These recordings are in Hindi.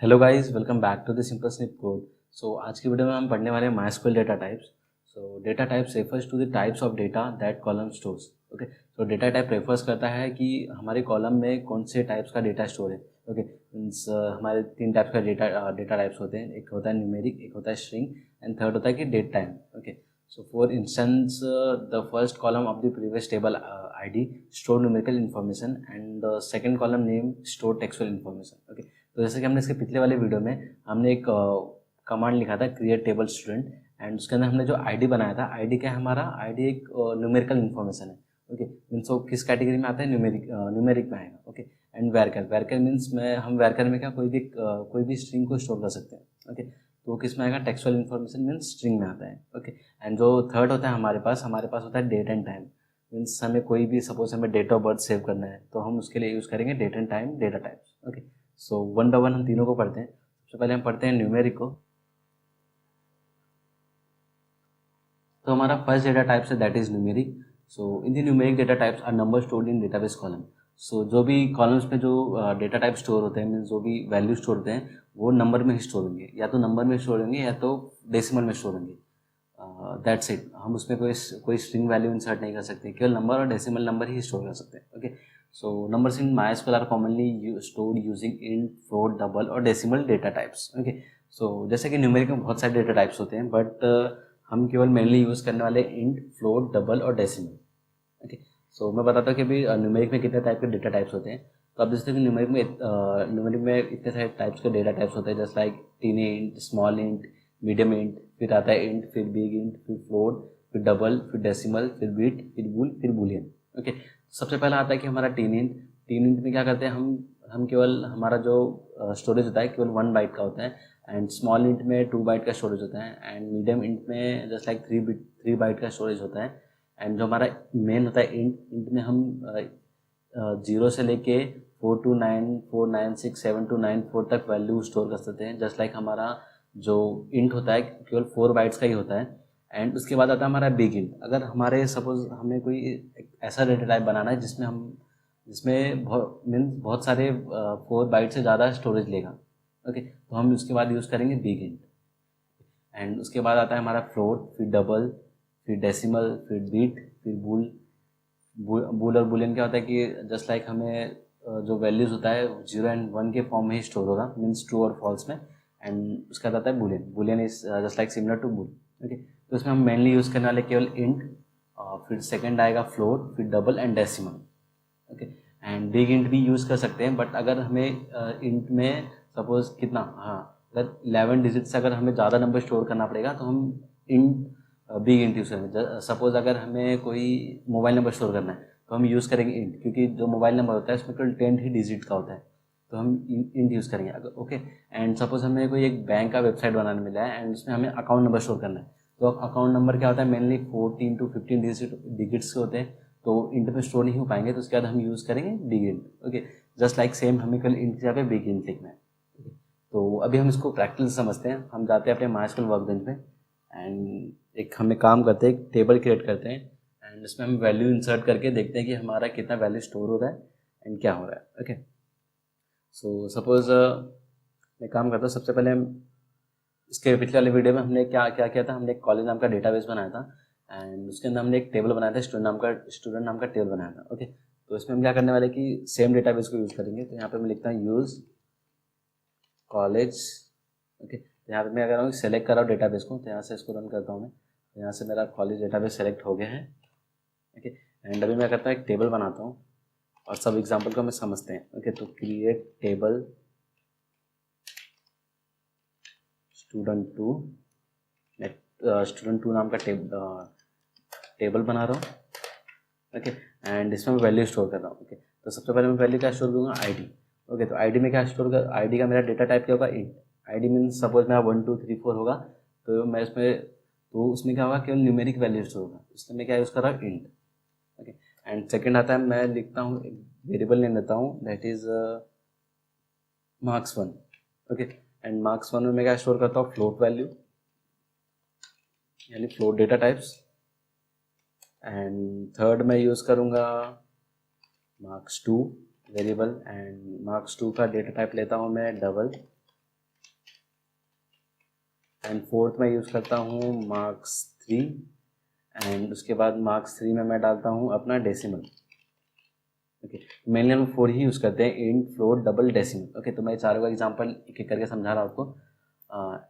Hello guys, welcome back to the simple snip code. So आज की वीडियो में हम पढ़ने वाले हैं MySQL data types. So data types refers to the types of data that column stores. Okay, so data type refers करता है कि हमारे कॉलम में कौन से टाइप्स का डेटा स्टोर है। ओके, मीन्स हमारे तीन टाइप्स का डेटा टाइप्स होते हैं। एक होता है न्यूमेरिक, एक होता है स्ट्रिंग एंड थर्ड होता है कि date time. Okay, so for instance the first column of the previous table ID store numerical information and the second column name store textual information. Okay, तो जैसे कि हमने इसके पिछले वाले वीडियो में हमने एक कमांड लिखा था क्रिएट टेबल स्टूडेंट एंड उसके अंदर हमने जो आईडी बनाया था, आईडी क्या है हमारा, आईडी एक न्यूमेरिकल इन्फॉर्मेशन है। ओके, मीन्स वो किस कैटेगरी में आता है, न्यूमेरिक में आएगा। ओके, एंड वेरकर मीन्स में हम वेरकर में क्या कोई भी स्ट्रिंग को स्टोर कर सकते हैं। ओके, तो वो किस में आएगा, टेक्सुअल इन्फॉर्मेशन मीन्स स्ट्रिंग में आता है। ओके, एंड जो थर्ड होता है हमारे पास होता है डेट एंड टाइम। मीन्स हमें कोई भी सपोज हमें डेट ऑफ बर्थ सेव करना है तो हम उसके लिए यूज़ करेंगे date and time data types. Okay, so one by one हम तीनों को पढ़ते हैं। सबसे पहले हम पढ़ते हैं न्यूमेरिक को। तो हमारा फर्स्ट डेटा टाइप्स है that is numeric. So in the numeric data types are number stored in database column. So जो भी कॉलम्स में जो डेटा टाइप स्टोर होते हैं, मीन्स जो भी वैल्यू स्टोर होते हैं वो नंबर में ही स्टोर होंगे, या तो नंबर में स्टोर होंगे या तो डेसिमल में स्टोर होंगे। That's it. हम उसमें कोई स्ट्रिंग वैल्यू इंसर्ट नहीं कर सकते, केवल नंबर और डेसिमल नंबर ही स्टोर कर सकते हैं। Okay, so numbers in MySQL are commonly stored using int, float, double और decimal data types. Okay, so जैसे कि न्यूमेरिक में बहुत सारे डेटा टाइप्स होते हैं, बट हम केवल मेनली यूज़ करने वाले इंट, फ्लोट, डबल और डेसिमल। ओके, सो मैं बताता हूँ कि अभी न्यूमेरिक में कितने टाइप के डेटा टाइप्स होते हैं। तो अब जैसे कि न्यूमेरिक में इतने सारे टाइप्स के डेटा टाइप्स होते हैं, जैसे like tiny int, small int, medium int, फिर आता है इंट, फिर बिग इंट, फिर फ्लोट, फिर डबल, फिर डेसिमल, फिर बिट, फिर बूल, फिर बुलियन। ओके, सबसे पहला आता है कि हमारा टीन इंट में क्या करते हैं हम केवल हमारा जो स्टोरेज होता है केवल 1 बाइट का होता है, एंड स्मॉल इंट में 2 बाइट का स्टोरेज होता है, एंड मीडियम इंट में जस्ट लाइक 3 बाइट का स्टोरेज होता है, एंड जो हमारा मेन होता है इंट में हम 0 से लेके 429 496 7294 तक वैल्यू स्टोर कर सकते हैं। जस्ट लाइक हमारा जो इंट होता है केवल 4 बाइट्स का ही होता है। एंड उसके बाद आता है हमारा बिग इंट। अगर हमारे सपोज हमें कोई एक ऐसा डेटा टाइप बनाना है जिसमें बहुत सारे 4 बाइट से ज़्यादा स्टोरेज लेगा। ओके, तो हम उसके बाद यूज़ करेंगे बिग इंट। एंड उसके बाद आता है हमारा फ्लोट, फिर डबल, फिर डेसिमल, फिर बीट, फिर बूल और बुलियन क्या होता है कि जस्ट लाइक हमें जो वैल्यूज़ होता है 0 एंड 1 के फॉर्म में ही स्टोर होगा, मीन्स ट्रू और फॉल्स में। एंड उसका आता है boolean is just like similar to bool. Okay, तो इसमें हम मेनली यूज़ करने वाले केवल इंट, फिर सेकेंड आएगा फ्लोट, फिर double and decimal. Okay, and big int भी यूज़ कर सकते हैं, बट अगर हमें इंट में सपोज कितना, हाँ, अगर 11 डिजिट से अगर हमें ज़्यादा नंबर स्टोर करना पड़ेगा तो हम इंट बिग इंट यूज़ करेंगे। सपोज अगर हमें कोई मोबाइल नंबर स्टोर करना है तो हम यूज़ करेंगे इंट, क्योंकि जो मोबाइल नंबर होता है उसमें केवल 10 ही डिजिट का होता है, तो हम इंट यूज़ करेंगे। अगर ओके, एंड सपोज हमें कोई एक बैंक का वेबसाइट बनाने मिला है एंड उसमें हमें अकाउंट नंबर स्टोर करना है, तो अकाउंट नंबर क्या होता है, मेनली 14 to 15 डिजिट्स के होते हैं, तो इंट में स्टोर नहीं हो पाएंगे, तो उसके बाद हम यूज़ करेंगे big int. Okay, just like same हमें कल इंट की जगह पे बिग इंट लिखना है। Okay, तो अभी हम इसको प्रैक्टिकल समझते हैं। हम जाते हैं अपने माइस्क्यूएल वर्कबेंच में एंड एक हमें काम करते हैं, एक टेबल क्रिएट करते हैं एंड इसमें हम वैल्यू इंसर्ट करके देखते हैं कि हमारा कितना वैल्यू स्टोर हो रहा है एंड क्या हो रहा है। ओके, सो सपोज मैं काम करता हूँ। सबसे पहले हम इसके पिछले वाले वीडियो में हमने क्या क्या किया था, हमने एक कॉलेज नाम का डेटाबेस बनाया था एंड उसके अंदर हमने एक टेबल बनाया था, स्टूडेंट नाम का टेबल बनाया था। ओके, तो इसमें हम क्या करने वाले कि सेम डेटाबेस को यूज़ करेंगे। तो यहाँ पे मैं लिखता हूँ यूज़ कॉलेज। ओके, तो यहाँ पे मैं अगर सेलेक्ट कर रहा हूँ डेटाबेस को, तो यहाँ से इसको रन करता हूँ मैं, तो यहाँ से मेरा कॉलेज डेटाबेस सेलेक्ट हो गया है। ओके, एंड अभी मैं करता हूँ एक टेबल बनाता हूँ और सब एग्जाम्पल को हमें समझते हैं। ओके, तो क्रिएट टेबल स्टूडेंट टू नाम का टेबल बना रहा हूँ। ओके, एंड इसमें मैं वैल्यू स्टोर कर रहा हूँ। ओके, तो सबसे पहले मैं वैल्यू क्या स्टोर करूँगा, आईडी। ओके, तो आईडी में क्या स्टोर कर, आईडी का मेरा डेटा टाइप क्या होगा, इंट। आईडी मीन्स सपोज मेरा 1 2 3 4 होगा, तो मैं उसमें क्या होगा, केवल न्यूमेरिक वैल्यू स्टोर होगा, इसलिए मैं क्या यूज़ कर रहा हूँ, इंट। ओके, एंड सेकेंड आता है, मैं लिखता हूँ एक वेरिएबल नेम लेता हूँ that is marks 1। Okay, and marks 1 में मैं क्या स्टोर करता हूँ, फ्लोट वैल्यू यानी float data types. And third मैं यूज़ करूँगा मार्क्स 2 वेरिएबल, एंड मार्क्स 2 का डेटा टाइप लेता हूँ मैं डबल। एंड फोर्थ में यूज़ करता हूँ मार्क्स 3 एंड उसके बाद मार्क्स 3 में मैं डालता हूँ अपना डेसिमल। ओके, मेनली हम 4 ही यूज़ करते हैं, int, float, double, decimal. Okay, तो मैं चारों का एग्जांपल एक एक करके समझा रहा हूँ आपको।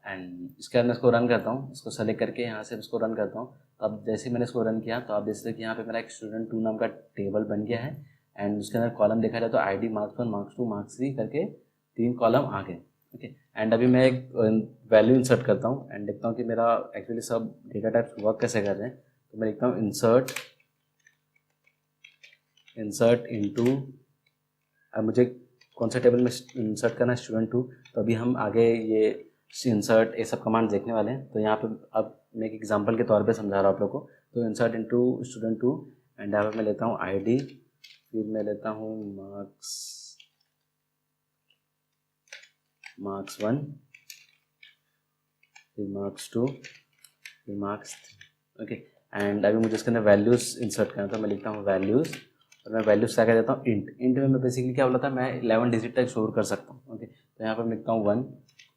एंड इसके बाद मैं इसको रन करता हूँ, इसको सेलेक्ट करके यहाँ से इसको रन करता हूँ। तो अब जैसे ही मैंने इसको रन किया तो आप देख सकते हैं कि यहाँ पे मेरा एक स्टूडेंट 2 नाम का टेबल बन गया है एंड उसके अंदर कॉलम देखा जाए तो ID मार्क्स 1, मार्क्स 2, मार्क्स 3 करके 3 कॉलम आ गए। ओके, एंड अभी मैं एक वैल्यू इंसर्ट करता हूँ एंड देखता हूँ कि मेरा एक्चुअली सब डेटा टाइप्स वर्क कैसे कर रहे हैं। तो मैं लिखता हूँ इंसर्ट इनटू, अब मुझे कौन सा टेबल में इंसर्ट करना है, स्टूडेंट 2। तो अभी हम आगे ये इंसर्ट ये सब कमांड देखने वाले हैं। तो यहाँ पे अब मैं एक एग्जांपल के तौर पे समझा रहा हूँ आप लोग को। तो इंसर्ट इनटू स्टूडेंट 2 एंड यहाँ पे मैं लेता हूँ ID, फिर मैं लेता हूँ मार्क्स 1, फिर मार्क्स 2, फिर मार्क्स 3। ओके, एंड अभी मुझे इसके अंदर वैल्यूज़ इंसर्ट करना था। मैं लिखता हूँ वैल्यूज़ और मैं वैल्यूज़ क्या कर देता हूँ इंट में मैं बेसिकली क्या बोला था, मैं 11 डिजिट तक स्टोर कर सकता हूँ। ओके, तो यहाँ पर मैं लिखता हूँ 1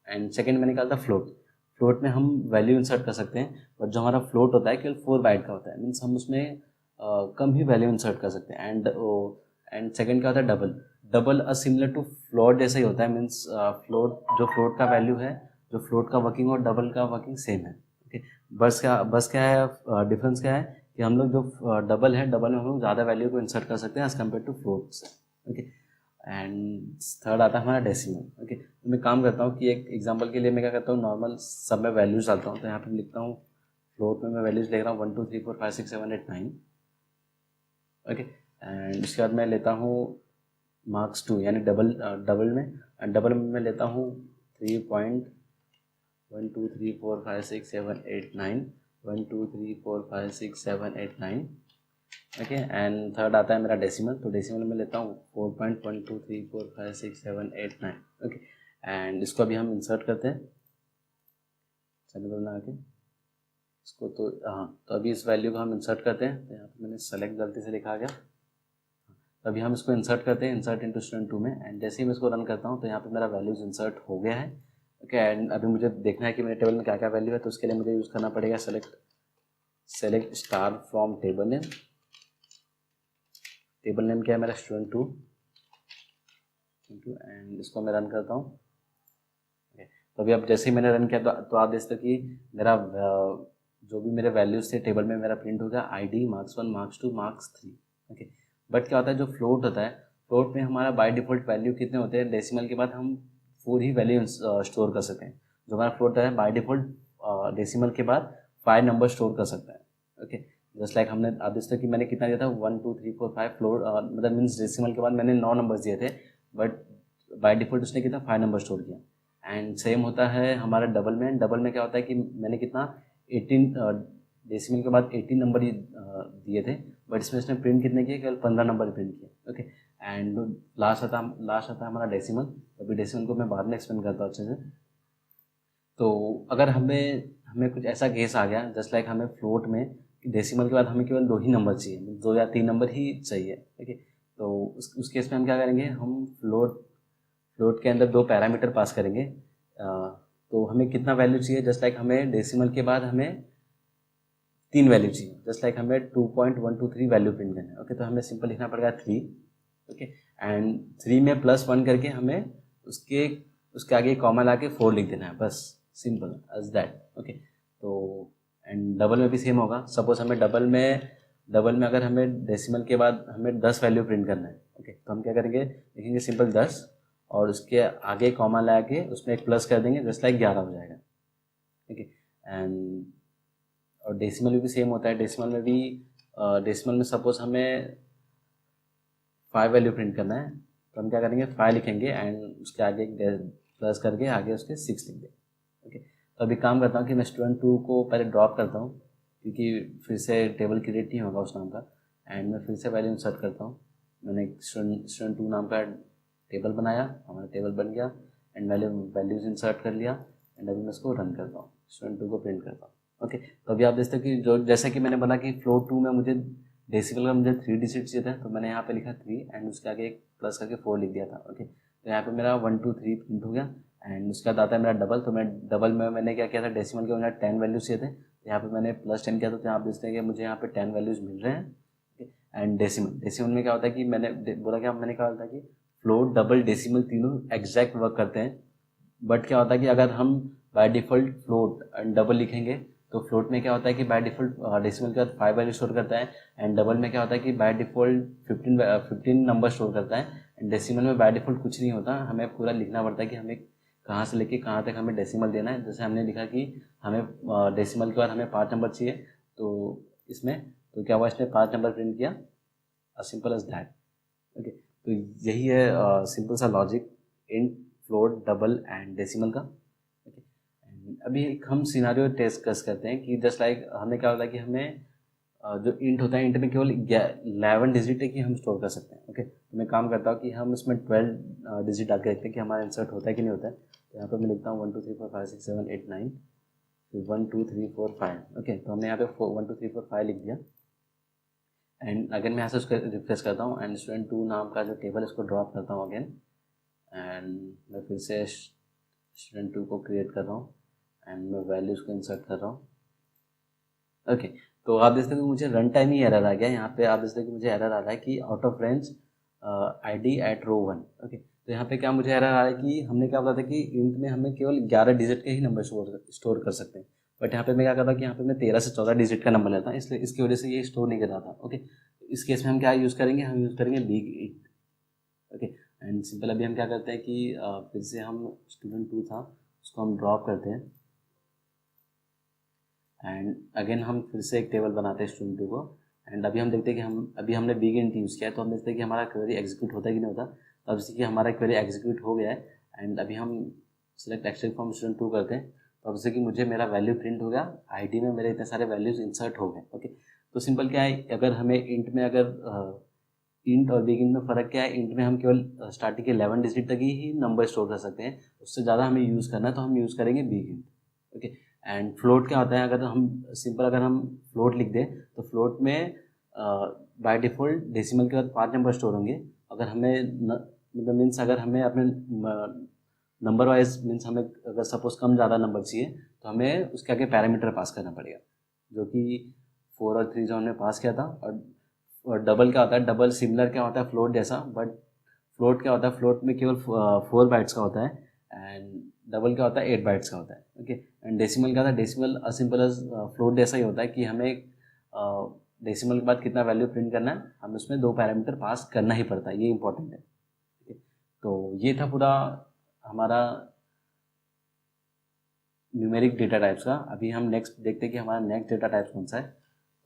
एंड सेकेंड में निकालता फ्लोट में हम वैल्यू इंसर्ट कर सकते हैं, और जो हमारा फ्लोट होता है केवल 4 बाइट का होता है, मीन्स हम उसमें कम ही वैल्यू इंसर्ट कर सकते हैं। एंड सेकेंड क्या होता है डबल सिमिलर टू फ्लोट जैसा ही होता है, मीन्स फ्लोट का वैल्यू है, जो फ्लोट का वर्किंग और डबल का वर्किंग सेम है। ओके, बस क्या है डिफरेंस क्या है कि हम लोग जो डबल में हम लोग ज़्यादा वैल्यू को इंसर्ट कर सकते हैं एज कम्पेयर टू फ्लोट से। ओके, एंड थर्ड आता है हमारा डेसिमल। ओके, तो मैं काम करता हूँ कि एक एग्जांपल के लिए मैं क्या करता हूँ, नॉर्मल सब में वैल्यूज डालता हूँ। तो यहाँ पे लिखता हूँ फ्लोट में मैं वैल्यूज लिख रहा हूँ 1 2 3 4 5 6 7 8 9। ओके, एंड उसके बाद मैं लेता हूँ मार्क्स 2 यानी डबल में मैं लेता हूँ 3.1 2 3 4 5 6 7 8 9, 1 2 3 4 5 6 7 8 9। ओके, एंड थर्ड आता है मेरा डेसिमल। तो डेसिमल में लेता हूँ 4.123456789। ओके, एंड इसको अभी हम इंसर्ट करते हैं चलिए बना के इसको। तो हाँ, तो अभी इस वैल्यू को हम इंसर्ट करते हैं। तो यहाँ पे मैंने सेलेक्ट गलती से लिखा गया। तो अभी हम इसको इंसर्ट करते हैं, इंसर्ट इनटू स्टूडेंट 2 में, एंड जैसे ही मैं इसको रन करता हूँ तो यहाँ पे मेरा वैल्यूज इंसर्ट हो गया है। ओके, एंड अभी मुझे देखना है कि मेरे टेबल में क्या क्या वैल्यू है। तो उसके लिए मुझे यूज़ करना पड़ेगा select star from table name क्या है मेरा स्टूडेंट 2 एंड इसको मैं रन करता हूँ। तो अभी अब जैसे ही मैंने रन किया तो आप देख सकते हो कि मेरा जो भी मेरे वैल्यूज थे टेबल में मेरा प्रिंट हो गया, ID marks 1, marks 2, marks 3। Okay, but क्या होता है जो फ्लोट होता है, फ्लोट में हमारा बाय डिफ़ॉल्ट वैल्यू कितने होते हैं, डेसिमल के बाद हम 4 ही वैल्यू स्टोर कर सकते हैं। जो हमारा फ्लोट है बाय डिफ़ॉल्ट डेसिमल के बाद 5 नंबर स्टोर कर सकता है। ओके, जस्ट लाइक हमने आप देख सकते हो कि मैंने कितना दिया था 1 2 3 4 5 फ्लोट, मतलब मीन्स डेसिमल के बाद मैंने 9 नंबर्स दिए थे, बट बाय डिफ़ॉल्ट उसने कितना 5 नंबर स्टोर किया। एंड सेम होता है हमारा डबल में क्या होता है कि मैंने कितना 18 डेसिमल के बाद 18 नंबर ही दिए थे, बट इसमें इसने प्रिंट कितने किए, केवल 15 नंबर प्रिंट किए। ओके, एंड लास्ट आता है हमारा डेसिमल। अभी डेसिमल को मैं बाद में एक्सप्लेन करता हूँ अच्छे से। तो अगर हमें कुछ ऐसा केस आ गया जस्ट लाइक हमें फ्लोट में डेसिमल के बाद हमें केवल 2 ही नंबर चाहिए, 2 या 3 नंबर ही चाहिए। ठीक है, तो उस केस में हम क्या करेंगे, हम फ्लोट के अंदर 2 पैरामीटर पास करेंगे। तो हमें कितना वैल्यू चाहिए, जस्ट लाइक हमें डेसिमल के बाद हमें 3 वैल्यू चाहिए, जस्ट लाइक हमें 2.123 वैल्यू प्रिंट करना है। ओके, तो हमें सिंपल लिखना पड़ेगा 3। ओके, एंड 3 में +1 करके हमें उसके आगे कॉमा ला के 4 लिख देना है, बस सिंपल एज दैट। ओके, तो एंड डबल में भी सेम होगा। सपोज हमें डबल में अगर हमें डेसिमल के बाद हमें 10 वैल्यू प्रिंट करना है। ओके, तो हम क्या करेंगे, लिखेंगे सिंपल 10 और उसके आगे कॉमा ला के उसमें एक प्लस कर देंगे, जस्ट लाइक 11 हो जाएगा। ठीक है, एंड और डेसिमल में भी सेम होता है। डेसिमल में सपोज हमें 5 वैल्यू प्रिंट करना है, तो हम क्या करेंगे 5 लिखेंगे एंड उसके आगे प्लस करके आगे उसके 6 लिख देंगे। ओके, तो अभी काम करता हूँ कि मैं स्टूडेंट 2 को पहले ड्रॉप करता हूँ, क्योंकि फिर से टेबल क्रिएट नहीं होगा उस नाम का, एंड मैं फिर से वैल्यू इंसर्ट करता हूँ। मैंने स्टूडेंट 2 नाम का टेबल बनाया, हमारा टेबल बन गया एंड वैल्यूज इंसर्ट कर लिया एंड अभी मैं इसको रन करता हूँ, स्टूडेंट 2 को प्रिंट करता हूँ। ओके, तो अभी आप देखते हो कि जो जैसा कि मैंने बोला कि फ्लोट 2 में मुझे डेसिमल का मुझे 3 डिजिट चाहिए था, तो मैंने यहाँ पे लिखा 3 एंड उसके आगे एक प्लस करके 4 लिख दिया था। ओके, तो यहाँ पे मेरा 1 2 3 प्रिंट हो गया एंड उसके बाद आता है मेरा डबल। तो मैं डबल में मैंने क्या किया था, डेसिमल के मुझे 10 वैल्यूज चाहिए थे, तो यहाँ पे मैंने +10 किया था, तो आप देखते हैं कि मुझे यहाँ पे 10 वैल्यूज मिल रहे हैं। एंड डेसिमल में क्या होता है कि मैंने बोला क्या, मैंने कहा था कि फ्लोट डबल डेसिमल तीनों एग्जैक्ट वर्क करते हैं। बट क्या होता है कि अगर हम by default float and double लिखेंगे तो फ्लोट में क्या होता है कि बाय डिफ़ॉल्ट डेसिमल के बाद 5 वैल्यू स्टोर करता है, एंड डबल में क्या होता है कि बाय डिफ़ॉल्ट 15 नंबर स्टोर करता है, एंड डेसिमल में बाय डिफ़ॉल्ट कुछ नहीं होता, हमें पूरा लिखना पड़ता है कि हमें कहाँ से लेके कहाँ तक हमें डेसिमल देना है। जैसे हमने लिखा कि हमें डेसिमल के बाद हमें 5 नंबर चाहिए, तो इसमें तो क्या हुआ, इसने 5 नंबर प्रिंट किया, सिंपल एज दैट। ओके, तो यही है सिंपल सा logic in float double and decimal का। ओके, अभी एक हम सिनारियो डिस्कस करते हैं कि जस्ट लाइक हमें क्या होता है कि हमें जो इंट होता है, इंट में केवल 11 डिजिट है कि हम स्टोर कर सकते हैं। ओके, तो मैं काम करता हूँ कि हम इसमें 12 डिजिट आके देखते हैं कि हमारा इंसर्ट होता है कि नहीं होता है। तो यहाँ पर मैं लिखता हूँ 1 2 3 4 5 6 7 8 9, फिर 1 2 3 4 5। ओके, तो हमने यहाँ पे 1 2 3 4 5 लिख दिया। एंड अगेन मैं यहाँ से उसको रिफ्रेश करता हूँ, एंड स्टूडेंट 2 नाम का जो टेबल है उसको ड्रॉप करता हूँ अगेन, एंड मैं फिर से स्टूडेंट 2 को क्रिएट कर रहा हूँ, एंड मैं वैल्यूज़ को इंसर्ट कर रहा हूँ। ओके, तो आप देखते हैं कि मुझे रन टाइम ही एरर आ गया। यहाँ पे आप देखते हैं कि मुझे एरर आ रहा है कि out of range ID at row 1। Okay, तो यहाँ पे क्या मुझे एरर आ रहा है कि हमने क्या बोला था कि इंट में हमें केवल 11 डिजिट के ही नंबर स्टोर कर सकते हैं, बट यहाँ पे मैं क्या कर रहा था कि यहाँ पे मैं 13 से 14 डिजिट का नंबर लेता, इसलिए इसकी वजह से ये स्टोर नहीं कर रहा था। ओके, इस केस में हम क्या यूज़ करेंगे, हम यूज़ करेंगे big int. Okay, and simple अभी हम क्या करते हैं कि फिर से हम स्टूडेंट 2 था उसको हम ड्रॉप करते हैं, एंड अगेन हम फिर से एक टेबल बनाते हैं स्टूडेंट 2 को। एंड अभी हम देखते हैं कि हमने बिग इंट यूज़ किया है, तो हम देखते हैं कि हमारा क्वेरी एग्जीक्यूट होता है कि नहीं होता। तो अब जैसे कि हमारा क्वेरी एग्जीक्यूट हो गया है, एंड अभी हम सिलेक्ट एक्सट्रैक्ट फ्रॉम स्टूडेंट 2 करते हैं, तो अब जैसे कि मुझे मेरा वैल्यू प्रिंट हो गया, ID में मेरे इतने सारे वैल्यूज़ इंसर्ट हो गए। ओके, तो सिंपल क्या है, अगर हमें इंट में अगर इंट और बिग इंट में फ़र्क क्या है, इंट में हम केवल स्टार्टिंग के 11 डिजिट तक ही नंबर स्टोर कर सकते हैं, उससे ज़्यादा हमें यूज़ करना है तो हम यूज़ करेंगे big int. Okay, and float क्या होता है, अगर हम सिंपल अगर हम फ्लोट लिख दें तो फ्लोट में बाय डिफ़ॉल्ट डेसिमल के बाद 5 नंबर स्टोर होंगे। अगर हमें मतलब मीन्स अगर हमें अपने नंबर वाइज मीन्स हमें अगर सपोज कम ज़्यादा नंबर चाहिए तो हमें उसके आगे पैरामीटर पास करना पड़ेगा, जो कि 4 और 3 जो हमने पास किया था। और डबल क्या होता है, डबल सिमिलर क्या होता है फ्लोट जैसा, बट फ्लोट क्या होता है, फ्लोट में केवल 4 बाइट्स का होता है, एंड डबल क्या होता है 8 बाइट्स का होता है। ओके, एंड डेसिमल क्या होता है, डेसिमल सिंपल एज फ्लोट जैसा ही होता है कि हमें डेसिमल के बाद कितना वैल्यू प्रिंट करना है, हमें उसमें 2 पैरामीटर पास करना ही पड़ता है, ये इंपॉर्टेंट है। ओके, तो ये था पूरा हमारा न्यूमेरिक डेटा टाइप्स का। अभी हम नेक्स्ट देखते हैं कि हमारा नेक्स्ट डेटा टाइप कौन सा है।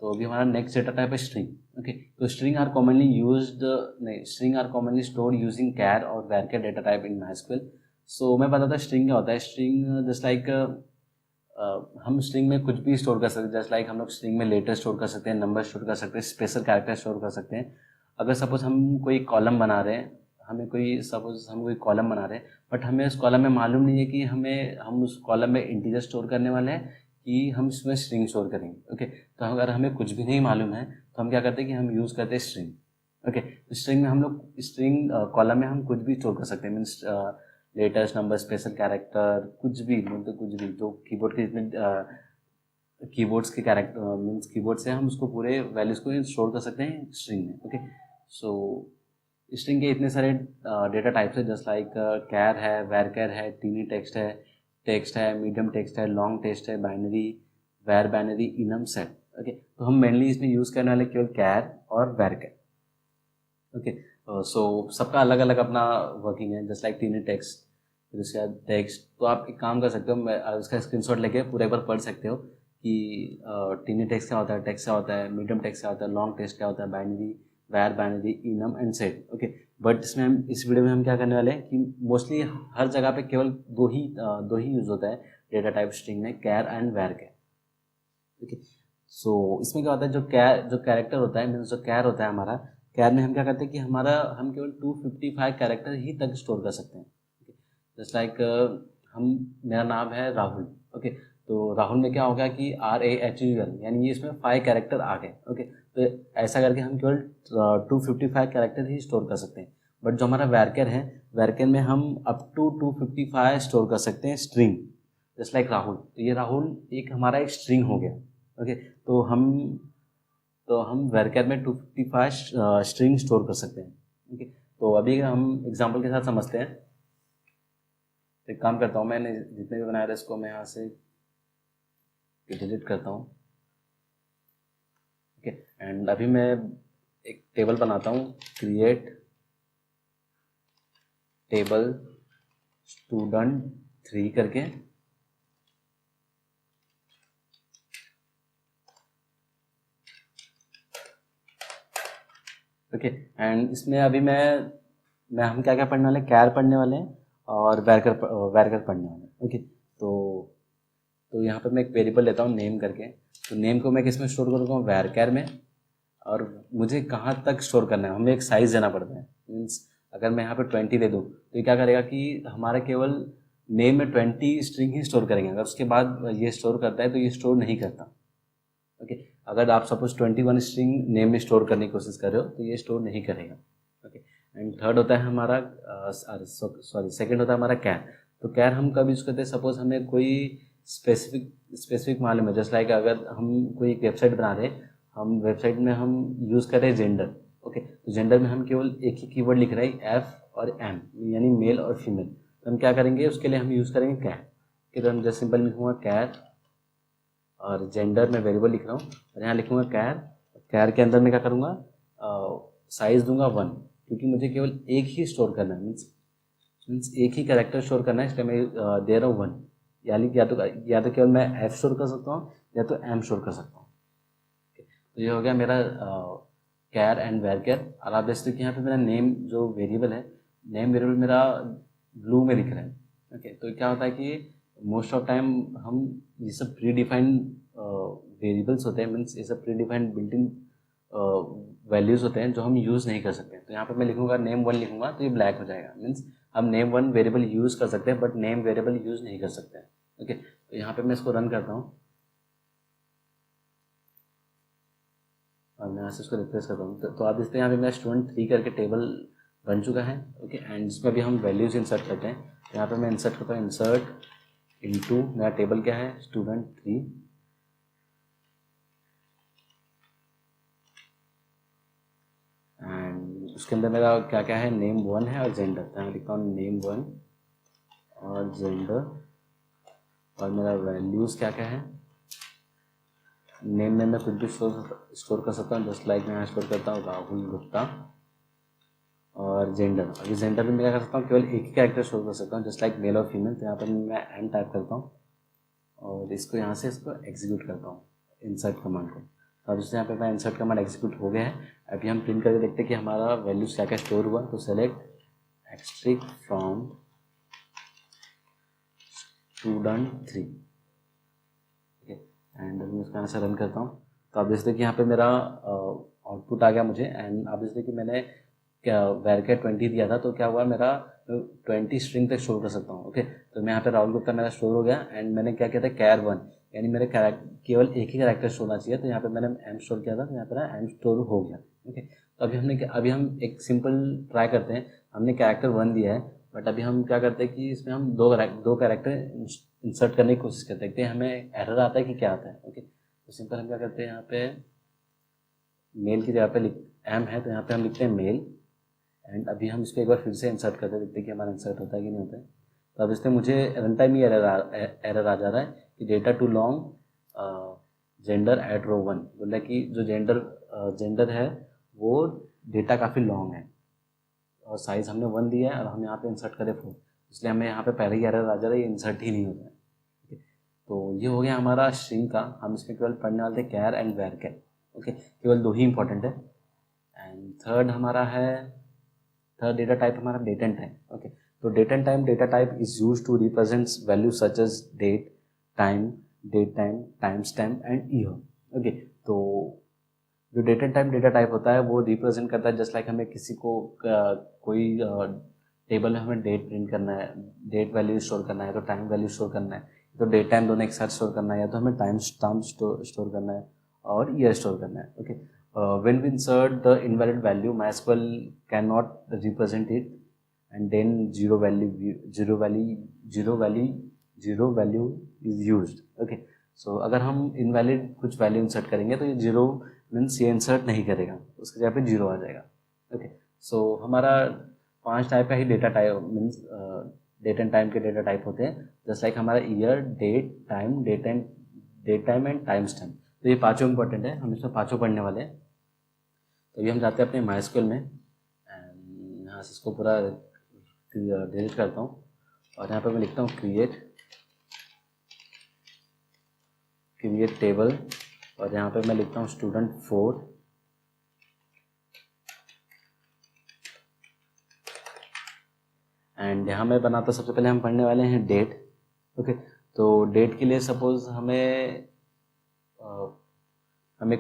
तो अभी हमारा नेक्स्ट डेटा टाइप है स्ट्रिंग। ओके, तो स्ट्रिंग आर कॉमनली यूज्ड नहीं string are commonly stored using char और varchar data type in MySQL। So मैं बताता स्ट्रिंग क्या होता है। स्ट्रिंग जस्ट लाइक हम स्ट्रिंग में कुछ भी स्टोर कर सकते हैं, जस्ट लाइक हम लोग स्ट्रिंग में लेटर स्टोर कर सकते हैं, नंबर स्टोर कर सकते हैं, स्पेशल कैरेक्टर स्टोर कर सकते हैं। अगर सपोज हम कोई कॉलम बना रहे हैं, हमें कोई सपोज हम कोई कॉलम बना रहे हैं, बट हमें उस कॉलम में मालूम नहीं है कि हम उस कॉलम में इंटीजर स्टोर करने वाले हैं कि हम इसमें स्ट्रिंग स्टोर करेंगे। ओके, तो अगर हमें कुछ भी नहीं मालूम है तो हम क्या करते हैं कि हम यूज़ करते हैं स्ट्रिंग। ओके, स्ट्रिंग में हम लोग स्ट्रिंग कॉलम में हम कुछ भी स्टोर कर सकते हैं, means letters, number, special character, कुछ भी मतलब कुछ भी जो कीबोर्ड के जितने कीबोर्ड्स के कैरेक्टर मीन्स कीबोर्ड से हम उसको पूरे वैल्यूज़ को स्टोर कर सकते हैं स्ट्रिंग में। ओके, सो स्ट्रिंग के इतने सारे डेटा टाइप्स है, जस्ट लाइक कैर है, वैरकर है, टीनी टेक्स्ट है, मीडियम टेक्स्ट है, लॉन्ग टेक्स्ट है, बाइनरी, वैर बाइनरी, इनम सेट। ओके, तो हम मेनली इसमें यूज़ करने वाले केवल कैर और वैरकर। ओके, सो सबका अलग अलग अपना वर्किंग है, जस्ट लाइक टीनी टेक्स्ट, फिर उसके बाद टेक्स्ट। तो आप एक काम कर सकते हो, मैं उसका स्क्रीनशॉट लेके पूरा एक बार पढ़ सकते हो कि टीनी टेक्स्ट क्या होता है, टेक्स्ट क्या होता है, मीडियम टेक्स्ट क्या होता है, लॉन्ग टेक्स्ट क्या होता है, बाइनरी, वैर binary, enum and set. Okay, but इसमें हम इस वीडियो में हम क्या करने वाले हैं कि मोस्टली हर जगह पे केवल दो ही यूज़ होता है डेटा टाइप स्ट्रिंग में, कैर एंड वैरकर। ओके, सो इसमें क्या होता है, जो कैरेक्टर होता है मीन्स जो कैर होता है हमारा, कैर में हम क्या करते हैं कि हम केवल 255 कैरेक्टर ही तक स्टोर कर सकते हैं। जस्ट लाइक हम मेरा नाम है राहुल। ओके, तो राहुल में क्या होगा कि RAHUL, यानी ये इसमें 5 कैरेक्टर आ गए। ओके, तो ऐसा करके हम केवल 255 कैरेक्टर ही स्टोर कर सकते हैं। बट जो हमारा वैरकर है, वैरकर में हम अप टू 255 स्टोर कर सकते हैं स्ट्रिंग, जस्ट लाइक राहुल। तो ये राहुल एक हमारा एक स्ट्रिंग हो गया। ओके, तो हम वैरकर में 255 स्ट्रिंग स्टोर कर सकते हैं। ओके, तो अभी हम एग्जांपल के साथ समझते हैं। तो एक काम करता हूँ, मैंने जितने भी बनाया था इसको मैं यहाँ से डिलीट करता हूँ। ओके, एंड अभी मैं एक टेबल बनाता हूँ, क्रिएट टेबल स्टूडेंट 3 करके। ओके, एंड इसमें अभी हम क्या क्या पढ़ने वाले हैं, कैर पढ़ने वाले हैं और वैरकर पढ़ने वाले हैं। ओके, तो यहाँ पर मैं एक वेरिएबल लेता हूँ नेम करके। तो नेम को मैं किस में स्टोर करूँगा, वैरकर में। और मुझे कहाँ तक स्टोर करना है, हमें एक साइज़ देना पड़ता है। मीन्स अगर मैं यहाँ पर 20 दे दूँ तो ये क्या करेगा कि हमारा केवल नेम में 20 स्ट्रिंग ही स्टोर करेंगे। अगर उसके बाद ये स्टोर करता है तो ये स्टोर नहीं करता। ओके, अगर आप सपोज 21 स्ट्रिंग नेम में स्टोर करने की कोशिश कर रहे हो तो ये स्टोर नहीं करेगा। ओके, एंड थर्ड होता है हमारा सेकंड होता है हमारा कैर। तो कैर हम कब यूज़ करते हैं, सपोज हमें कोई स्पेसिफिक मालूम है, जस्ट लाइक अगर हम कोई एक वेबसाइट बना रहे हैं, हम वेबसाइट में हम यूज़ कर रहे हैं जेंडर। ओके, तो जेंडर में हम केवल एक ही कीवर्ड लिख रहे हैं एफ और एम, यानी मेल और फीमेल। तो हम क्या करेंगे, उसके लिए हम यूज़ करेंगे कैर। तो हम जस्ट सिंपल लिखूँगा कैर, और जेंडर में वेरिएबल लिख रहा हूँ और यहाँ लिखूँगा कैर। कैर के अंदर मैं क्या करूँगा, साइज़ दूंगा 1, क्योंकि मुझे केवल एक ही स्टोर करना है। मीन्स एक ही कैरेक्टर स्टोर करना है, इसलिए मैं दे रहा हूँ 1। यानी कि या तो केवल मैं एफ स्टोर कर सकता हूँ या तो एम स्टोर कर सकता हूँ। तो ये हो गया मेरा कैर एंड वैरकर। और आप देख सकते हो कि यहाँ पे मेरा नेम जो वेरिएबल है, नेम वेरिएबल मेरा ब्लू में दिख रहा है। ओके, तो क्या होता है कि मोस्ट ऑफ टाइम हम ये सब प्री डिफाइंड वेरिएबल्स होते हैं, मीन्स ये सब pre defined built in values होते हैं जो हम यूज़ नहीं कर सकते। तो यहाँ पे मैं लिखूँगा नेम 1 लिखूँगा तो ये ब्लैक हो जाएगा। मीन्स हम नेम 1 वेरिएबल यूज़ कर सकते हैं बट नेम वेरिएबल यूज़ नहीं कर सकते हैं। ओके, तो यहाँ पे मैं इसको रन करता हूँ और मैं यहाँ से इसको रिप्लेस करता हूँ। तो आप देखते हैं यहाँ पे मेरा स्टूडेंट 3 करके टेबल बन चुका है। ओके, एंड इसमें भी हम वैल्यूज़ इंसर्ट करते हैं। तो यहाँ पे मैं इंसर्ट करता हूँ, इंसर्ट इनटू मेरा टेबल क्या है, स्टूडेंट 3। एंड उसके अंदर मेरा क्या क्या है, नेम 1 है और जेंडर। तो मैं लिखता हूँ नेम 1 और जेंडर। और मेरा वैल्यूज़ क्या क्या है, नेम में मैं कुछ भी स्टोर कर सकता हूँ, जस्ट लाइक मैं यहाँ स्टोर करता हूँ राहुल गुप्ता। और जेंडर, अभी जेंडर में मैं क्या कर सकता हूँ, केवल एक ही कैरेक्टर स्टोर कर सकता हूँ, जस्ट लाइक मेल और फीमेल। तो यहाँ पर मैं एम टाइप करता हूँ और इसको यहाँ से एग्जीक्यूट करता हूँ इंसर्ट कमांड को। तो अब इससे यहाँ पे मैं इंसर्ट कमांड एग्जीक्यूट हो गया है। अभी हम प्रिंट करके देखते हैं कि हमारा वैल्यूज क्या क्या स्टोर हुआ। तो सेलेक्ट एक्सट्रिक फ्रॉम स्टूडेंट 3। ठीक है, एंड अभी मैं इसको यहाँ से रन करता हूँ। तो आप देखते हैं कि यहाँ पे मेरा आउटपुट आ गया मुझे। एंड आप देखते हैं कि मैंने क्या वैरकर 20 दिया था, तो क्या हुआ, मेरा 20 स्ट्रिंग तक स्टोर कर सकता हूँ। ओके, तो मैं यहाँ पे राहुल गुप्ता मेरा स्टोर हो गया। एंड मैंने क्या किया था, कैर 1, यानी मेरे केवल एक ही कैरेक्टर स्टोर होना चाहिए। तो यहाँ पे मैंने एम स्टोर किया था, तो यहाँ पर एम स्टोर हो गया। ओके, तो अभी हम एक सिंपल ट्राई करते हैं। हमने कैरेक्टर 1 दिया है, बट अभी हम क्या करते हैं कि इसमें हम दो कैरेक्टर इंसर्ट करने की कोशिश करते हैं, हमें एरर आता है कि क्या आता है। ओके, तो सिंपल हम क्या करते हैं, यहाँ पे मेल की जगह पे एम है तो यहाँ पे हम लिखते हैं मेल। एंड अभी हम इसको एक बार फिर से इंसर्ट करते देखते हैं कि हमारा इंसर्ट होता है कि नहीं होता है। तो अब इसमें मुझे रन टाइम ही एरर आ जा रहा है कि data too long gender at row 1, बोला कि जो जेंडर है वो डेटा काफ़ी लॉन्ग है और साइज़ हमने 1 दिया है और हम यहाँ पे इंसर्ट करें 4, इसलिए हमें यहाँ पे पहले ही एरर आ जा रहा है, ये इंसर्ट ही नहीं होता है। ठीक है, तो ये हो गया हमारा स्ट्रिंग का। हम इसमें केवल पढ़ने वाले थे कैर एंड वैरकर। ओके, केवल 2 ही इंपॉर्टेंट है। एंड थर्ड डेटा टाइप हमारा डेट एंड टाइम। ओके, तो data type is use to represent value such as date time, time stamp and year. Okay, तो जो date and time data type होता है वो रिप्रेजेंट करता है, जस्ट लाइक हमें किसी को कोई टेबल में हमें डेट प्रिंट करना है, डेट वैल्यू स्टोर करना है, तो टाइम वैल्यू स्टोर करना है, तो डेट टाइम दोनों एक साथ स्टोर करना है, या तो हमें टाइम स्टैम्प स्टोर करना है और ईयर स्टोर करना है। Okay, when we insert the invalid value, MySQL cannot represent it, and then zero value is used. Okay, so अगर हम invalid कुछ value insert करेंगे तो ये zero मीन्स ये insert नहीं करेगा, उसके जगह पे zero आ जाएगा. Okay, so हमारा 5 टाइप का ही data type means date and time के डेटा टाइप होते हैं, जस्ट लाइक हमारा year, date time, date time and time stamp. तो ये पाँचों इंपॉर्टेंट है, हम इसमें पाँचों पढ़ने वाले हैं. तो ये हम जाते हैं अपने MySQL में एंड यहाँ से इसको पूरा डिलीट करता हूँ और यहाँ पे मैं लिखता हूँ क्रिएट टेबल और यहाँ पे मैं लिखता हूँ स्टूडेंट 4 एंड यहाँ मैं बनाता हूँ. सबसे पहले हम पढ़ने वाले हैं डेट. ओके, तो डेट के लिए सपोज हमें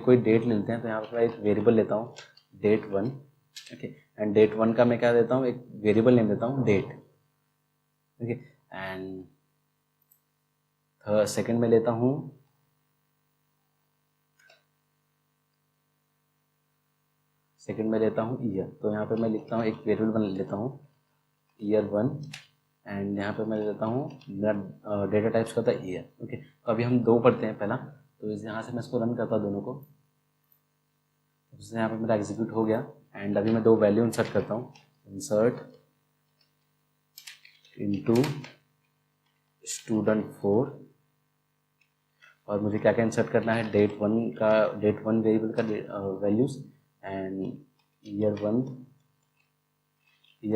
कोई डेट लेते हैं, तो यहाँ पर मैं एक वेरिएबल लेता हूँ डेट 1. ओके, एंड डेट 1 का मैं क्या देता हूँ, एक वेरिएबल नेम देता हूँ डेट. ओके, एंड सेकंड में लेता हूँ ईयर. तो यहाँ पे मैं लिखता हूँ एक वेरिएबल लेता हूँ ईयर 1 एंड यहाँ पे मैं लेता हूँ मेरा डेटा टाइप्स का होता है ईयर. ओके, तो अभी हम दो पढ़ते हैं पहला. तो इस यहाँ से मैं इसको रन करता हूँ दोनों को. उससे यहाँ पे मेरा एग्जीक्यूट हो गया एंड अभी मैं दो वैल्यू इंसर्ट करता हूँ. इंसर्ट इनटू स्टूडेंट 4 और मुझे क्या क्या इंसर्ट करना है, डेट 1 वेरिएबल का वैल्यूज़ एंड ईयर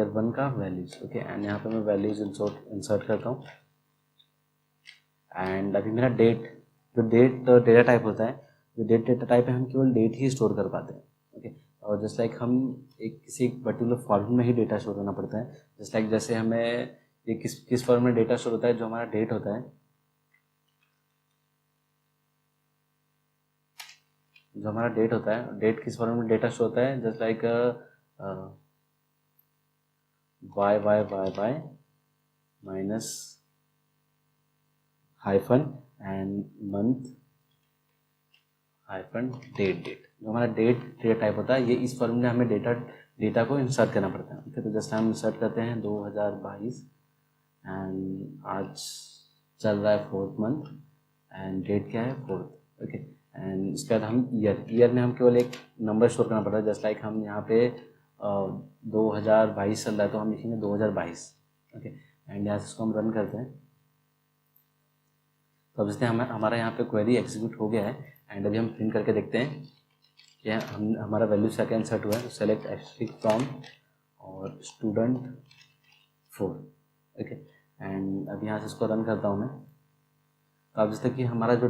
1 का वैल्यूज़. ओके, एंड यहाँ पे मैं वैल्यूज़ इंसर्ट करता हूँ एंड अभी मेरा जो डेट डेटा टाइप होता है, जो डेट डेटा टाइप है, हम केवल डेट ही स्टोर कर पाते हैं. ओके, और जस्ट लाइक हम किसी पर्टिकुलर फॉर्मेट में ही डेटा स्टोर करना पड़ता है. जस्ट लाइक जैसे हमें ये किस फॉर्म में डेटा स्टोर होता है, जो हमारा डेट होता है, डेट किस फॉर्म में डेटा स्टोर होता है, just like Y minus hyphen and month hyphen date. जो हमारा डेटा टाइप होता है, ये इस फॉर्म में हमें डेटा को इंसर्ट करना पड़ता है. ओके, तो जस्ट हम इंसर्ट करते हैं 2022 एंड आज चल रहा है 4th मंथ एंड डेट क्या है 4th. ओके, एंड इसके बाद हम ईयर में हम केवल एक नंबर स्टोर करना पड़ता है. जस्ट लाइक हम यहाँ पे 2022 चल रहा है तो हम लिखेंगे 2022. ओके, एंड यहाँ से इसको हम रन करते हैं. तो अब इसलिए हमारा यहाँ पे क्वेरी एग्जीक्यूट हो गया है एंड अभी हम प्रिंट करके देखते हैं कि हमारा वैल्यू क्या क्या इंसर्ट हुआ है. तो सेलेक्ट एस्ट्रिक फ्रॉम और स्टूडेंट 4. ओके, एंड अभी यहाँ से इसको रन करता हूँ मैं. तो अब जैसे कि हमारा जो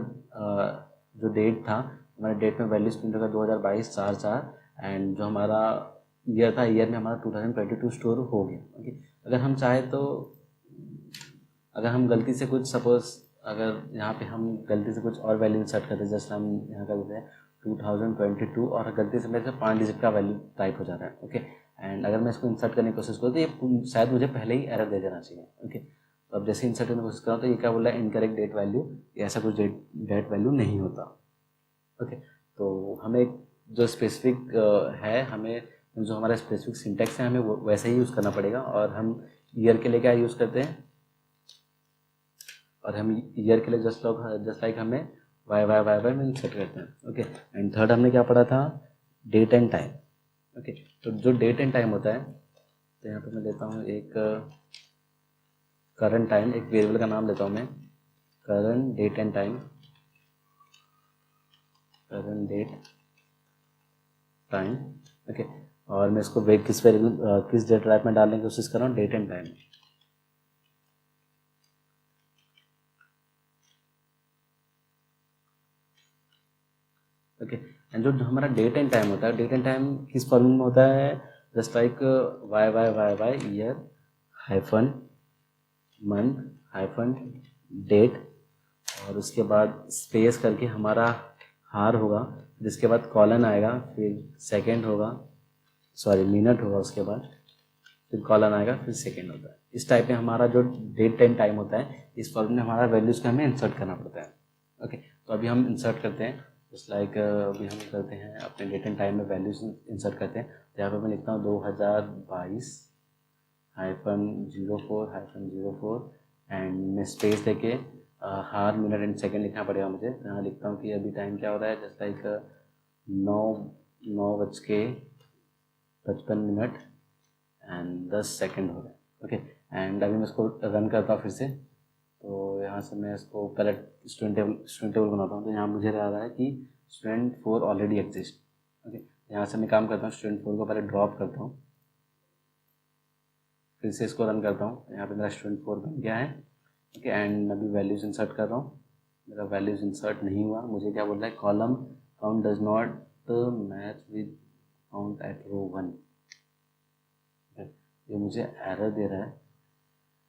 डेट था, हमारे डेट में वैल्यूज प्रिंट होगा 2022 4/4 एंड जो हमारा ईयर था, ईयर में हमारा 2022 स्टोर हो गया. ओके, अगर हम चाहें तो अगर हम गलती से कुछ अगर यहाँ पे हम गलती से कुछ और वैल्यू इंसर्ट करते हैं, जैसे हम यहाँ कर देते हैं 2022 और गलती से मेरे से 5 डिजिट का वैल्यू टाइप हो जाता है. ओके, एंड अगर मैं इसको इंसर्ट करने की कोशिश करूँ तो ये शायद मुझे पहले ही एरर दे देना चाहिए. ओके, तो अब जैसे इंसर्ट करने की कोशिश करूँ तो ये क्या बोल रहा है, इनकरेक्ट डेट वैल्यू. ऐसा कुछ डेट वैल्यू नहीं होता. ओके, तो हमें जो स्पेसिफिक है, हमें जो हमारा स्पेसिफिक सिंटेक्स है, हमें वैसे ही यूज़ करना पड़ेगा. और हम ईयर के लिए क्या यूज़ करते हैं, और हम ईयर के लिए जस्ट लाइक हमें वाई में इंसर्ट करते हैं. ओके, एंड थर्ड हमने क्या पढ़ा था, डेट एंड टाइम. ओके, तो जो डेट एंड टाइम होता है, तो यहाँ पे मैं लेता हूँ एक करंट टाइम, एक वेरिएबल का नाम लेता हूँ मैं current date and time. Okay, और मैं इसको किस डेटा टाइप में डालने की कोशिश कर रहा हूँ, date and time. Okay, and जो हमारा डेट एंड टाइम होता है, डेट एंड टाइम किस फॉर्म में होता है, just like Y year hyphen month hyphen date और उसके बाद स्पेस करके हमारा हार होगा, जिसके बाद कॉलन आएगा, फिर सेकंड होगा, मिनट होगा, उसके बाद फिर कॉलन आएगा, फिर सेकंड होता है. इस टाइप में हमारा जो डेट एंड टाइम होता है, इस फॉर्म में हमारा वैल्यूज़ को हमें इंसर्ट करना पड़ता है. ओके, तो अभी हम इंसर्ट करते हैं. जस्ट लाइक अभी हम करते हैं अपने डेट एंड टाइम में वैल्यूज इंसर्ट करते हैं। तो यहाँ पे मैं लिखता हूँ 2022-04-04 एंड मैं स्पेस देके हार मिनट एंड सेकेंड लिखना पड़ेगा मुझे। यहाँ लिखता हूँ कि अभी टाइम क्या हो रहा है, जस्ट लाइक 9:55 एंड 10 सेकेंड हो रहा है। ओके, एंड अभी मैं इसको रन करता हूँ फिर से। तो यहाँ से मैं इसको पहले स्टूडेंट टेबल बनाता हूँ। तो यहाँ मुझे आ रहा है कि स्टूडेंट 4 ऑलरेडी एग्जिस्ट। ओके, यहाँ से मैं काम करता हूँ, स्टूडेंट 4 को पहले ड्रॉप करता हूँ, फिर से इसको रन करता हूँ। यहाँ पे मेरा स्टूडेंट 4 बन गया है। ओके, एंड अभी वैल्यूज़ इंसर्ट कर रहा हूँ, मेरा वैल्यूज़ इंसर्ट नहीं हुआ। मुझे क्या बोल रहा है, column count does not match with count at row 1। ये मुझे एरर दे रहा है।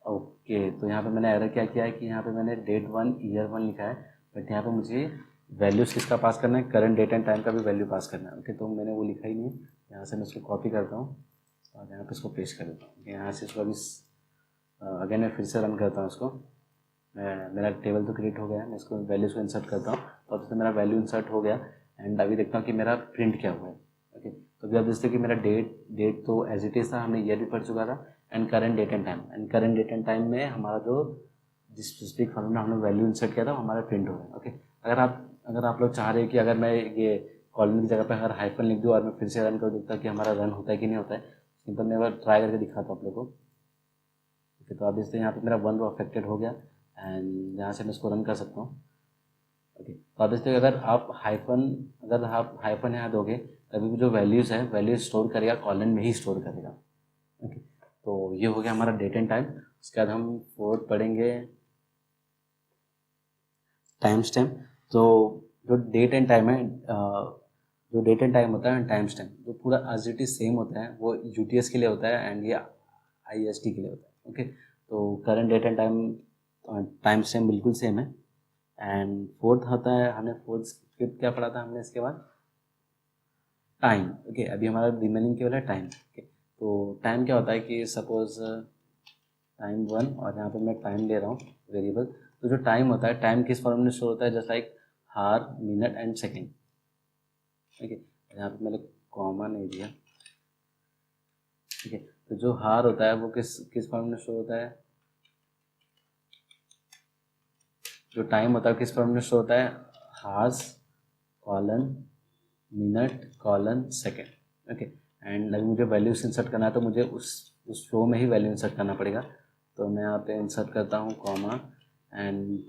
ओके, तो यहाँ पे मैंने एरर क्या किया है कि यहाँ पे मैंने डेट 1 ईयर 1 लिखा है, बट यहाँ पे मुझे वैल्यूज़ किसका पास करना है, करंट डेट एंड टाइम का भी वैल्यू पास करना है। ओके, तो मैंने वो लिखा ही नहीं। यहाँ से मैं इसको कॉपी करता हूँ और यहाँ पे इसको पेस्ट कर देता हूँ। यहाँ से इसको अभी अगेन मैं फिर से रन करता हूँ इसको। मेरा टेबल तो क्रिएट हो गया है, मैं इसको वैल्यूज़ को इंसर्ट करता हूँ। तो अब से मेरा वैल्यू इंसर्ट हो गया एंड अभी देखता हूँ कि मेरा प्रिंट क्या हुआ है। ओके, तो अभी आप देखते कि मेरा डेट तो एज इट इज़ था, हमने ईयर भी पढ़ चुका था, and current date and time में हमारा जो जिस स्पेसिफिक फॉर्म में हमने वैल्यू इंसर्ट किया था वो हमारा प्रिंट हो रहा है। ओके, अगर आप लोग चाह रहे हैं कि अगर मैं ये कॉलम की जगह पर अगर हाइफन लिख दूँ और मैं फिर से रन कर दूँ कि हमारा रन होता है कि नहीं होता है, सिंपल मैं एक बार ट्राई करके दिखाता हूँ आप लोग को। ओके, तो अब इससे यहाँ पे मेरा 1 रो अफेक्टेड हो गया एंड यहाँ से मैं इसको रन कर सकता हूँ। ओके, तो अब इससे अगर आप हाइफन यहाँ दोगे तभी भी जो वैल्यूज़ है वैल्यूज स्टोर करेगा, कॉलन में ही स्टोर करेगा। ओके, तो ये हो गया हमारा डेट एंड टाइम। उसके बाद हम फोर्थ पढ़ेंगे टाइम स्टैम्प। तो जो डेट एंड टाइम है, जो डेट एंड टाइम होता है टाइम स्टैम्प जो पूरा एज इट इज सेम होता है वो यूटीएस के लिए होता है एंड ये आईएसटी के लिए होता है। ओके, तो current date and time stamp बिल्कुल सेम है। एंड फोर्थ होता है, हमने फिफ्थ क्या पढ़ा था हमने इसके बाद, टाइम। ओके, अभी हमारा रिमेनिंग केवल है टाइम। ओके, तो टाइम क्या होता है कि सपोज टाइम 1 और यहाँ पे मैं टाइम ले रहा हूँ वेरिएबल। तो जो टाइम होता है, टाइम किस फॉर्म में स्टोर होता है, जस्ट लाइक हार मिनट एंड सेकेंड। ठीक है, यहाँ पे मैंने कॉमा नहीं दिया। ठीक है, तो जो हार होता है वो किस फॉर्म में स्टोर होता है, जो टाइम होता है किस फॉर्म में स्टोर होता है, hours colon minute colon second. Okay, and अगर मुझे वैल्यूज इंसर्ट करना है तो मुझे उस फ्लो में ही वैल्यू इंसर्ट करना पड़ेगा। तो मैं यहाँ पे इंसर्ट करता हूँ कॉमा एंड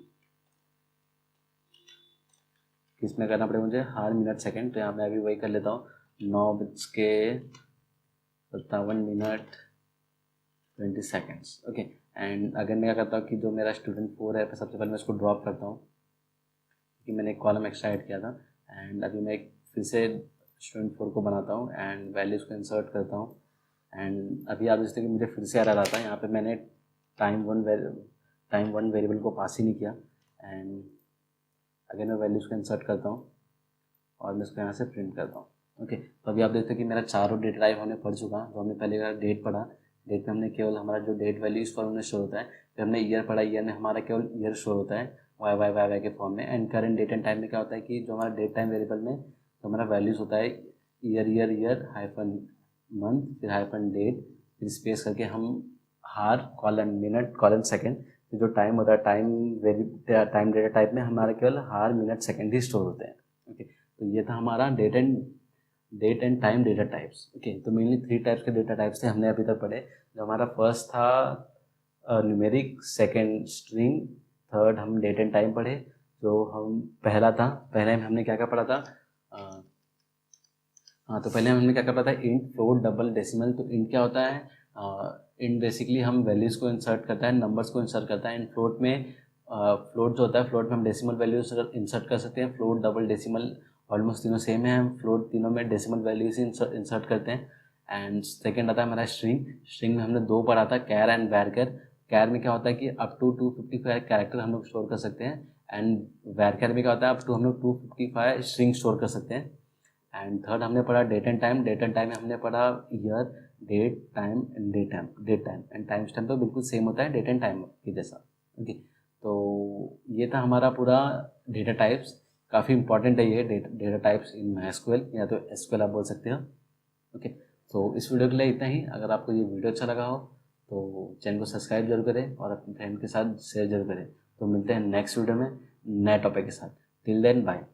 किस में करना पड़ेगा मुझे, हार मिनट सेकेंड। तो यहाँ मैं अभी वही कर लेता हूँ 9:57 20 सेकेंड्स। ओके, एंड अगर मैं क्या करता हूँ कि जो मेरा स्टूडेंट 4 है सबसे पहले मैं उसको ड्रॉप करता हूँ कि मैंने एक कॉलम एक्स्ट्रा ऐड किया था। एंड अभी मैं फिर से स्टूडेंट 4 को बनाता हूँ एंड वैल्यूज़ को इंसर्ट करता हूँ। एंड अभी आप देखते कि मुझे फिर से एरर आता है, यहाँ पे मैंने टाइम वन वेरिएबल को पास ही नहीं किया। एंड अगर मैं वैल्यूज़ को इंसर्ट करता हूँ और मैं इसको यहाँ से प्रिंट करता हूँ। ओके, तो अभी आप देखते हैं कि मेरा चारों डेटा टाइप हमने पढ़ चुका। तो हमने पहले का डेट पढ़ा, डेट में हमने केवल हमारा जो डेट वैल्यू इस फॉर्म में स्टोर होता है। फिर हमने ईयर पढ़ा, ईयर में हमारा केवल ईयर स्टोर होता है वाई के फॉर्म में। And current date and time में क्या होता है कि जो हमारा डेट टाइम वेरिएबल में जो हमारा वैल्यूज़ होता है ईयर हाइफन मंथ फिर हाइफन डेट फिर स्पेस करके हम हार कॉलन मिनट कॉलन सेकेंड, जो टाइम होता है टाइम डेटा टाइप में हमारा केवल हार मिनट सेकेंड ही स्टोर होते हैं। ओके, तो ये था हमारा date and time data types. Okay, तो मेनली 3 टाइप्स के डेटा टाइप्स थे हमने अभी तक पढ़े। जो हमारा फर्स्ट था न्यूमेरिक, सेकंड स्ट्रिंग, थर्ड हम डेट एंड टाइम पढ़े। जो हम पहले में हमने क्या क्या पढ़ा था, हाँ, तो पहले हमने क्या क्या पढ़ा था, इंट फ्लोट डबल डेसिमल। तो इंट क्या होता है, इंट बेसिकली हम वैल्यूज़ को इंसर्ट करता है, नंबर्स को इंसर्ट करता है। एंड फ्लोट में फ्लोट जो होता है, फ्लोट में हम डेसिमल वैल्यूज इंसर्ट कर सकते हैं। फ्लोट डबल डेसिमल ऑलमोस्ट तीनों सेम है, हम फ्लोट तीनों में डेसिमल वैल्यूज इंसर्ट करते हैं। एंड सेकेंड आता है हमारा स्ट्रिंग में हमने 2 पढ़ा था, कैर एंड वैरकर। कैर में क्या होता है कि अप टू 255 कैरेक्टर हम लोग स्टोर कर सकते हैं। एंड वैरकर में क्या होता है, अप टू हम लोग 255 स्ट्रिंग स्टोर कर सकते हैं। एंड थर्ड हमने पढ़ा डेट एंड टाइम में हमने पढ़ा year date time and time stamp तो बिल्कुल सेम होता है डेट एंड टाइम के जैसा। ओके, तो ये था हमारा पूरा डेटा टाइप्स। काफ़ी इंपॉर्टेंट है ये डेटा टाइप्स इन MySQL, या तो SQL आप बोल सकते हो। ओके, तो इस वीडियो के लिए इतना ही। अगर आपको ये वीडियो अच्छा लगा हो तो चैनल को सब्सक्राइब जरूर करें और अपने फ्रेंड के साथ शेयर जरूर करें। तो मिलते हैं नेक्स्ट वीडियो में नए टॉपिक के साथ। Till then bye.